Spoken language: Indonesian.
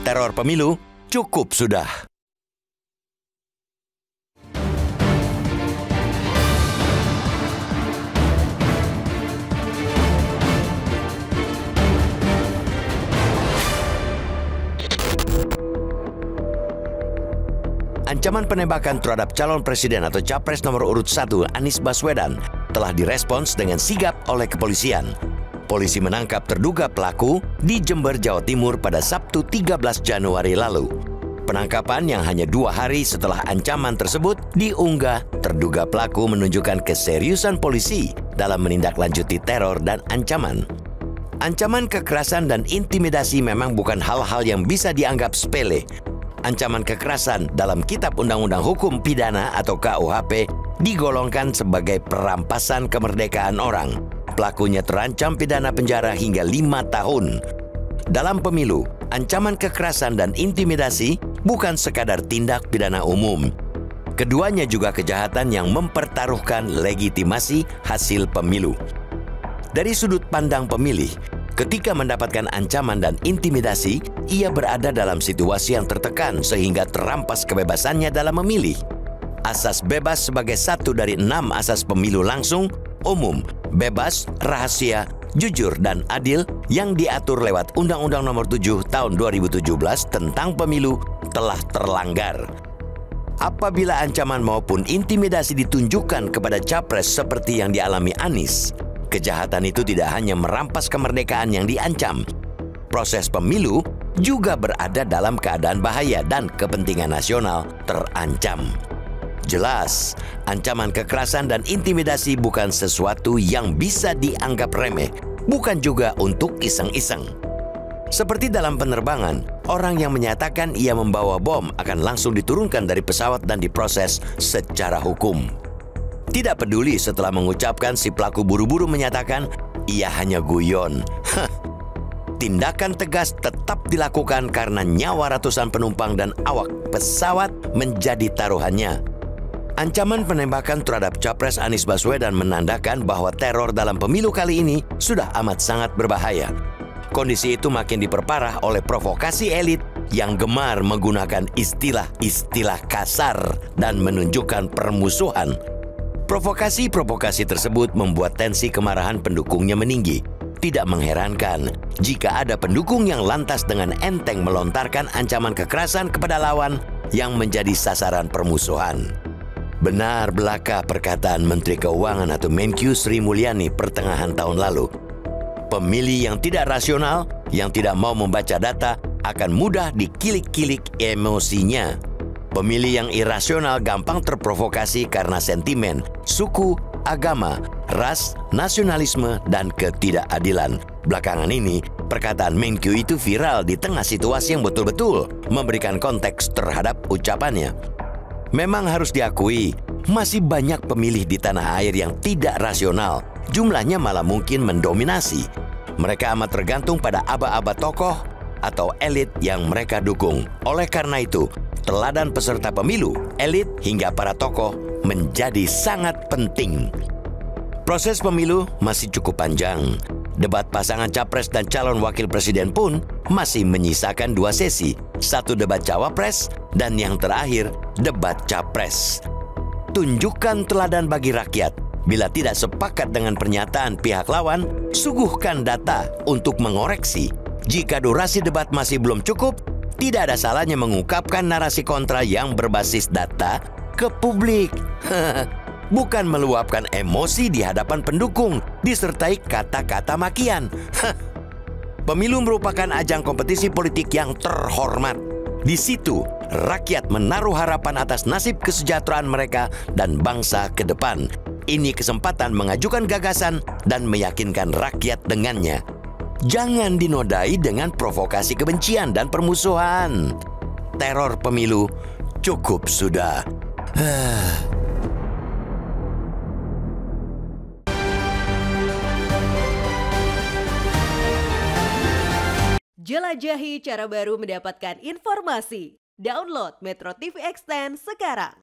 Teror pemilu, cukup sudah. Ancaman penembakan terhadap calon presiden atau capres nomor urut 1 Anies Baswedan telah direspons dengan sigap oleh kepolisian. Polisi menangkap terduga pelaku di Jember, Jawa Timur pada Sabtu 13 Januari lalu. Penangkapan yang hanya 2 hari setelah ancaman tersebut diunggah, terduga pelaku menunjukkan keseriusan polisi dalam menindaklanjuti teror dan ancaman. Ancaman kekerasan dan intimidasi memang bukan hal-hal yang bisa dianggap sepele. Ancaman kekerasan dalam Kitab Undang-Undang Hukum Pidana atau KUHP digolongkan sebagai perampasan kemerdekaan orang. Pelakunya terancam pidana penjara hingga 5 tahun. Dalam pemilu, ancaman kekerasan dan intimidasi bukan sekadar tindak pidana umum. Keduanya juga kejahatan yang mempertaruhkan legitimasi hasil pemilu. Dari sudut pandang pemilih, ketika mendapatkan ancaman dan intimidasi, ia berada dalam situasi yang tertekan sehingga terampas kebebasannya dalam memilih. Asas bebas sebagai satu dari 6 asas pemilu langsung, umum, bebas, rahasia, jujur, dan adil yang diatur lewat Undang-Undang Nomor 7 Tahun 2017 tentang pemilu telah terlanggar. Apabila ancaman maupun intimidasi ditunjukkan kepada capres seperti yang dialami Anies, kejahatan itu tidak hanya merampas kemerdekaan yang diancam. Proses pemilu juga berada dalam keadaan bahaya dan kepentingan nasional terancam. Jelas, ancaman kekerasan dan intimidasi bukan sesuatu yang bisa dianggap remeh, bukan juga untuk iseng-iseng. Seperti dalam penerbangan, orang yang menyatakan ia membawa bom akan langsung diturunkan dari pesawat dan diproses secara hukum. Tidak peduli setelah mengucapkan si pelaku buru-buru menyatakan ia hanya guyon. Tindakan tegas tetap dilakukan karena nyawa ratusan penumpang dan awak pesawat menjadi taruhannya. Ancaman penembakan terhadap capres Anies Baswedan menandakan bahwa teror dalam pemilu kali ini sudah amat sangat berbahaya. Kondisi itu makin diperparah oleh provokasi elit yang gemar menggunakan istilah-istilah kasar dan menunjukkan permusuhan. Provokasi-provokasi tersebut membuat tensi kemarahan pendukungnya meninggi. Tidak mengherankan jika ada pendukung yang lantas dengan enteng melontarkan ancaman kekerasan kepada lawan yang menjadi sasaran permusuhan. Benar belaka perkataan Menteri Keuangan atau Menkyu Sri Mulyani pertengahan tahun lalu. Pemilih yang tidak rasional, yang tidak mau membaca data, akan mudah dikilik-kilik emosinya. Pemilih yang irasional gampang terprovokasi karena sentimen, suku, agama, ras, nasionalisme, dan ketidakadilan. Belakangan ini, perkataan Menkyu itu viral di tengah situasi yang betul-betul memberikan konteks terhadap ucapannya. Memang harus diakui, masih banyak pemilih di tanah air yang tidak rasional. Jumlahnya malah mungkin mendominasi. Mereka amat tergantung pada aba-aba tokoh atau elit yang mereka dukung. Oleh karena itu, teladan peserta pemilu, elit hingga para tokoh menjadi sangat penting. Proses pemilu masih cukup panjang. Debat pasangan capres dan calon wakil presiden pun masih menyisakan 2 sesi. 1 debat cawapres dan yang terakhir debat capres. Tunjukkan teladan bagi rakyat. Bila tidak sepakat dengan pernyataan pihak lawan, suguhkan data untuk mengoreksi. Jika durasi debat masih belum cukup, tidak ada salahnya mengungkapkan narasi kontra yang berbasis data ke publik. Bukan meluapkan emosi di hadapan pendukung, disertai kata-kata makian. Pemilu merupakan ajang kompetisi politik yang terhormat. Di situ, rakyat menaruh harapan atas nasib kesejahteraan mereka dan bangsa ke depan. Ini kesempatan mengajukan gagasan dan meyakinkan rakyat dengannya. Jangan dinodai dengan provokasi kebencian dan permusuhan. Teror pemilu, cukup sudah. Jelajahi cara baru mendapatkan informasi. Download Metro TV Extend sekarang.